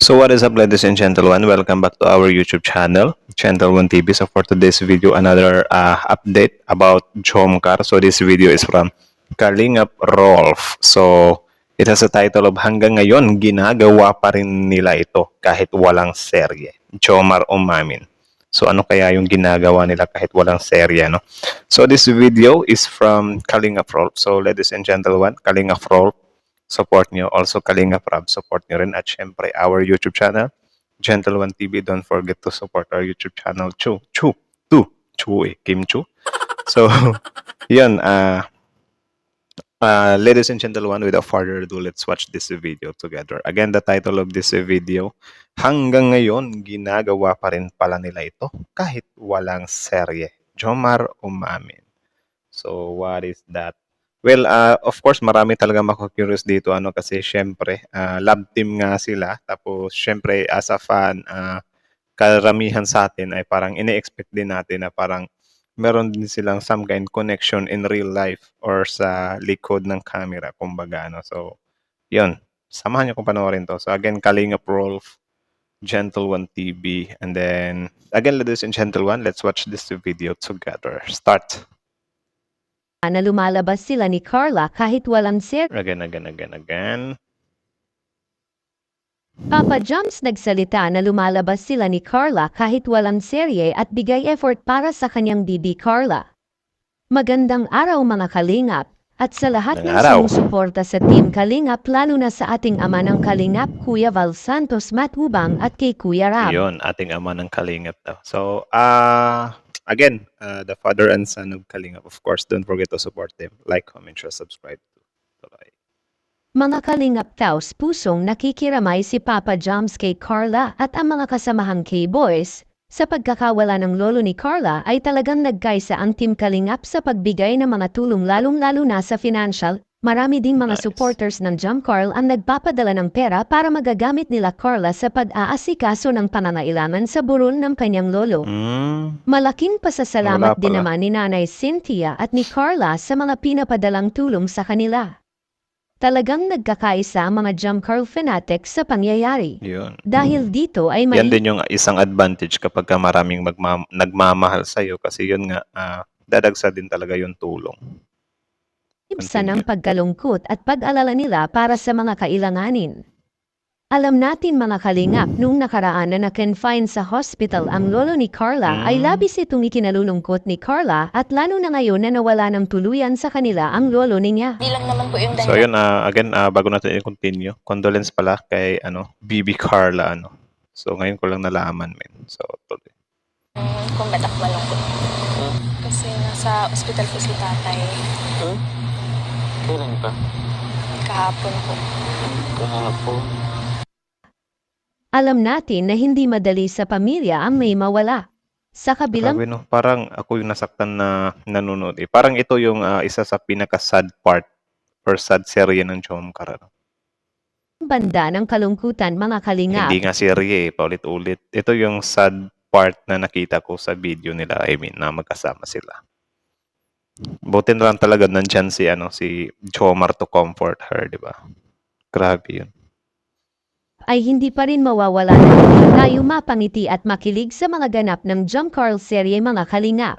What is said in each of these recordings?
So what is up, ladies and gentlemen? Welcome back to our YouTube channel, Gentleman TV. So for today's video, another update about Jomcar. So this video is from Kalingap Rolf. So it has a title of Hanggang Ngayon, Ginagawa pa rin nila ito kahit walang serye. Jomar Umamin. So ano kaya yung ginagawa nila kahit walang serye, no? So this video is from Kalingap Rolf. So ladies and gentlemen, Kalingap Rolf, support nyo. Also, Kalinga Prab, support nyo rin. At syempre, our YouTube channel, Gentle One TV. Don't forget to support our YouTube channel, Chu, Kim Chu. So, yun, ladies and gentlemen, without further ado, let's watch this video together. Again, the title of this video, Hanggang Ngayon, Ginagawa pa rin pala nila ito kahit walang serye. Jomar Umamin. So, what is that? Well, of course, marami talaga mako-curious dito kasi syempre, love team nga sila. Tapos syempre, as a fan, karamihan sa atin ay parang ine-expect din natin na parang meron din silang some kind connection in real life or sa likod ng camera, kumbaga. So, yun. Samahan niyo kung panoorin to. So, again, Kalingap Rolf, Gentle One TV. And then, again, ladies and gentlemen, let's watch this video together. Start. Na lumalabas sila ni Carla kahit walang serye. Again. Papa Joms nagsalita na lumalabas sila ni Carla kahit walang serye at bigay effort para sa kanyang bibi Carla. Magandang araw mga kalingap, at sa lahat ng sumusuporta sa Team Kalingap, lalo na sa ating ama ng Kalingap, Kuya Val Santos Matubang, at kay Kuya Rab. Yun, ating ama ng Kalingap daw. So, again, the father and son of Kalingap, of course, don't forget to support them. Like, comment, share, subscribe. Mga Kalingap taos pusong nakikiramay si Papa Joms kay Carla at ang mga kasamahang K-Boys. Sa pagkakawala ng lolo ni Carla ay talagang nagkaisa ang Team Kalingap sa pagbigay ng mga tulong lalong-lalo na sa financial. Marami ding mga supporters ng Jomcar ang nagpapadala ng pera para magagamit nila Carla sa pag-aasikaso ng pangangailangan sa burol ng kanyang lolo. Malaking pasasalamat din naman ni Nanay Cynthia at ni Carla sa mga pinapadalang tulong sa kanila. Talagang nagkakaisa ang mga Jomcar fanatics sa pangyayari. Yun. Dahil dito ay may... Yan din yung isang advantage kapag maraming nagmamahal sa'yo kasi yun nga, dadagsa din talaga yung tulong. Ibsan ang pagkalungkot at pag-alala nila para sa mga kailanganin. Alam natin mga kalingap, nung nakaraan na na-confine sa hospital ang lolo ni Carla ay labis itong ikinalulungkot ni Carla at lalo na ngayon na nawala ng tuluyan sa kanila ang lolo niya. Di lang naman po yung dahilan. So yun, again, bago natin i-continue, condolence pala kay Bibi Carla. So ngayon ko lang nalaman, men. So, tuloy. Kung ba't ako malungkot? Kasi nasa ospital po si tatay. Kailan pa? Kahapon po. Kahapon. Alam natin na hindi madali sa pamilya ang may mawala. Sa kabilang Grabe, no? Parang ako yung nasaktan na nanonood. Parang ito yung isa sa pinaka-sad part or sad serye ng Jomcar. banda ng kalungkutan mga kalingap. Hindi nga serye, paulit-ulit. Ito yung sad part na nakita ko sa video nila. I mean, na magkasama sila. Buti na lang talaga nandyan si Jomar to comfort her, di ba? Grabe yun. Ay hindi pa rin mawawala na tayo mapangiti at makilig sa mga ganap ng Jomcar serye mga kalingap.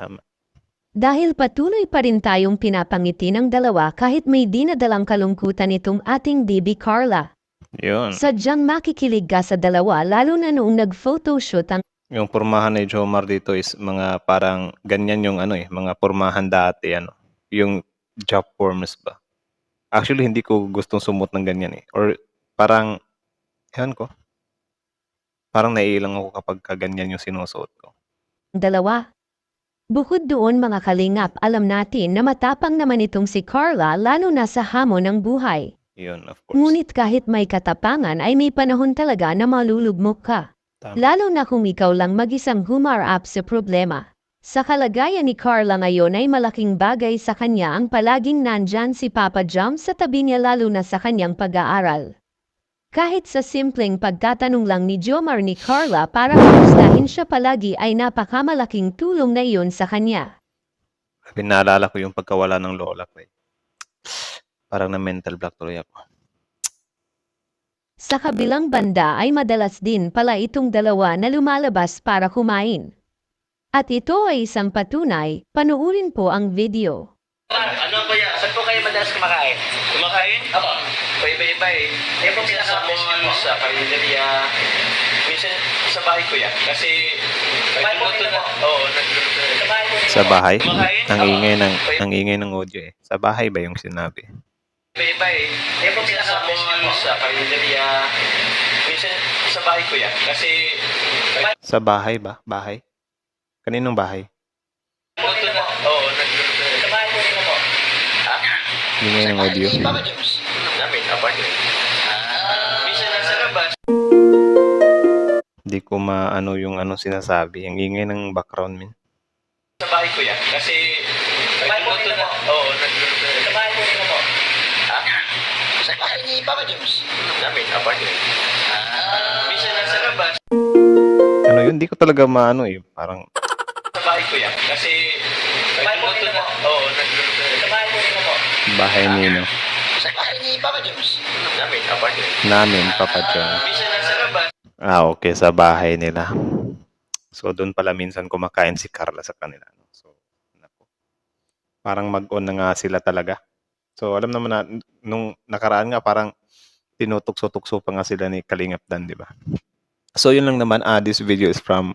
Dahil patuloy pa rin tayong pinapangiti ng dalawa kahit may dinadalang kalungkutan itong ating Bibi Carla. Yun. Sadyang makikilig ka sa dalawa lalo na noong nag-photoshoot ang Yung pormahan ni Jomar dito is mga parang ganyan yung mga pormahan dati, yung job forms ba. Actually, hindi ko gustong sumot ng ganyan Or parang, ewan ko, parang naiilang ako kapag kaganyan yung sinusuot ko. dalawa. Bukod doon mga kalingap, alam natin na matapang naman itong si Carla lalo na sa hamon ng buhay. Yun, of course. Ngunit kahit may katapangan ay may panahon talaga na malulugmok ka. Tama. Lalo na kung ikaw lang mag-isang humarap sa problema. Sa kalagayan ni Carla ngayon ay malaking bagay sa kanya ang palaging nandyan si Papa Joms sa tabi niya lalo na sa kanyang pag-aaral. Kahit sa simpleng pagtatanong lang ni Jomar ni Carla para kamustahin siya palagi ay napakamalaking tulong na iyon sa kanya. Naalala ko yung pagkawala ng lola ko. Parang na mental block tuloy ako. Sa kabilang banda ay madalas din pala itong dalawa na lumalabas para kumain. At ito ay isang patunay, panuurin po ang video. Ano kuya? Saan po kayo madalas kumakain? Kumakain? Opo. Paiba-iba eh. Minsan sa mall, sa karinderya. Minsan sa bahay kuya. Kasi nagluluto na. Oo, nagluluto na. Sa bahay po rin Sa ako. bahay? Kumakain? Ang ingay ng audio eh. Sa bahay ba yung sinabi? Iba-iba eh. Minsan sa mall, sa karinderya. Minsan sa bahay kuya. Kasi Sa bahay ba? Bahay? Kaninong bahay? nagluluto na. Oo, nagluluto na. Sa bahay po rin ako. Ha? Ingay ng audio. Papa James. Namin, apartment. Minsan nasa labas. Hindi ko maano yung ano sinasabi. Ang ingay ng background min. Sa bahay ko yan. Kasi nagluluto na. Oo, nagluluto na. Sa bahay ko rin ako. Ha? Sa bahay ni Papa James. Namin, apartment. Minsan nasa labas. Ano yun? Hindi ko talaga maano eh. Parang Sa bahay ko yan. Kasi nagluluto na. Oo, nagluluto na. Sa bahay ko rin ako. bahay nino. Sa bahay ni Papa James. Namin, apartment. Namin, Papa John. Minsan nasa labas. Okay. Sa bahay nila. So, doon pala minsan kumakain si Carla sa kanila. No? So, nako. Parang mag-on na nga sila talaga. So, alam naman na, nung nakaraan nga, parang tinutukso-tukso pa nga sila ni Kalingap Dan, di ba? So, yun lang naman. This video is from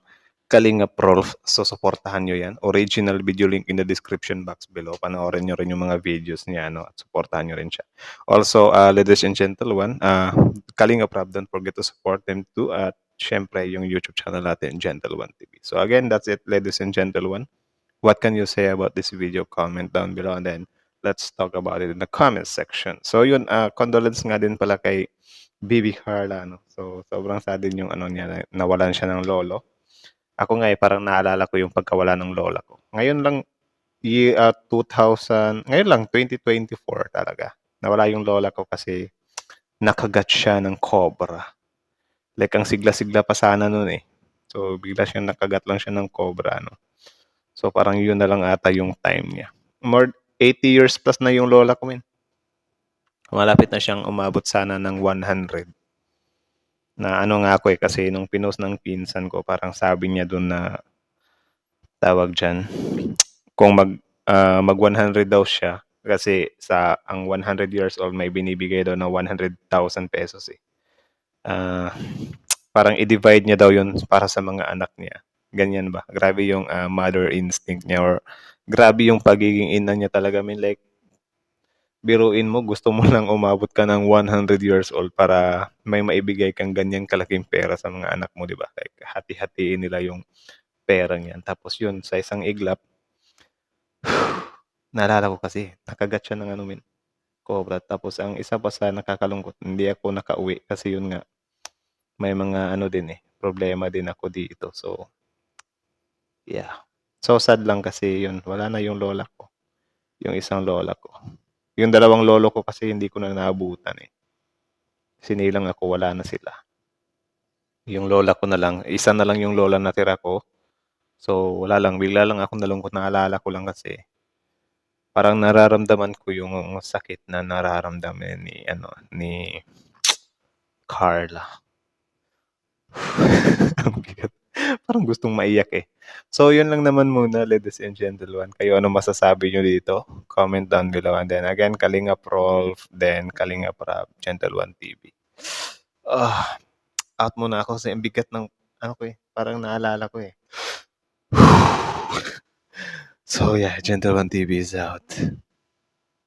Kalingap Rolf. So, supportahan nyo yan. Original video link in the description box below. Panoorin nyo rin yung mga videos niya, no? At supportahan nyo rin siya. Also, ladies and gentlemen, Kalingap Rob, don't forget to support them too. At syempre, yung YouTube channel natin, Gentle One TV. So, again, that's it, ladies and gentlemen. What can you say about this video? Comment down below and then let's talk about it in the comment section. So, yun, condolence nga din pala kay Bibi Carla, no? So, sobrang sad din yung ano niya, nawalan siya ng lolo. Ako nga parang naalala ko yung pagkawala ng lola ko. Ngayon lang, 2024 talaga. Nawala yung lola ko kasi nakagat siya ng cobra. Like, ang sigla-sigla pa sana nun eh. So, bigla siyang nakagat lang siya ng cobra, no? So, parang yun na lang ata yung time niya. More 80 years plus na yung lola ko, min. Malapit na siyang umabot sana ng 100. Na ano nga ako eh, kasi nung pinost ng pinsan ko, parang sabi niya dun na, tawag dyan, kung mag 100 daw siya, kasi ang 100 years old may binibigay daw na 100,000 pesos eh. Parang i-divide niya daw yun para sa mga anak niya. Ganyan ba? Grabe yung mother instinct niya, or grabe yung pagiging ina niya talaga. I mean, like, biruin mo, gusto mo lang umabot ka ng 100 years old para may maibigay kang ganyang kalaking pera sa mga anak mo, di ba? Like, hati-hatiin nila yung pera niyan. Tapos yun, sa isang iglap, naalala ko kasi, nakagat siya ng cobra. Tapos ang isa pa sa nakakalungkot, hindi ako nakauwi kasi yun nga, may mga problema din ako dito. So, yeah. So sad lang kasi yun, wala na yung lola ko. Yung isang lola ko. Yung dalawang lolo ko kasi hindi ko na naabutan eh. Sinilang ako, wala na sila. Yung lola ko na lang, isa na lang yung lola na tira ko. So, wala lang, bigla lang ako nalungkot, naalala ko lang kasi parang nararamdaman ko yung sakit na nararamdaman ni Carla. Ang bigat. Parang gustong maiyak eh. So, yun lang naman muna, ladies and gentlemen. Kayo, ano masasabi nyo dito? Comment down below. And then, again, Kalingap Rolf, then Kalingap Rob, Gentle One TV. Out muna ako kasi ang bigat ng, parang naalala ko eh. So, yeah, Gentle One TV is out.